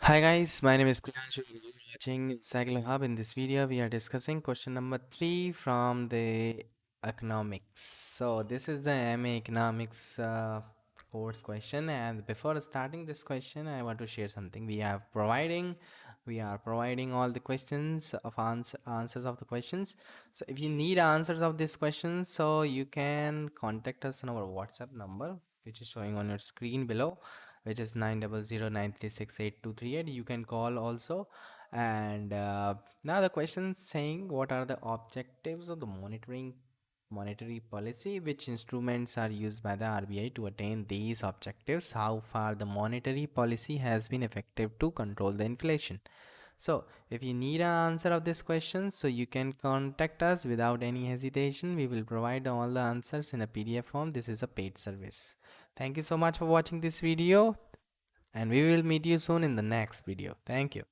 Hi guys, my name is Priyanshu and you're watching Cycle Hub. In this video, we are discussing question number 3 from the economics. So this is the MA economics course question, and before starting this question, I want to share something. We are providing all the questions of answers of the questions. So if you need answers of these questions, so you can contact us on our WhatsApp number, which is showing on your screen below, which is 9009368 238. You can call also. And now the question saying, what are the objectives of the monetary policy? Which instruments are used by the RBI to attain these objectives? How far the monetary policy has been effective to control the inflation? So if you need an answer of this question, so you can contact us without any hesitation. We will provide all the answers in a PDF form. This is a paid service. Thank you so much for watching this video, and we will meet you soon in the next video. Thank you.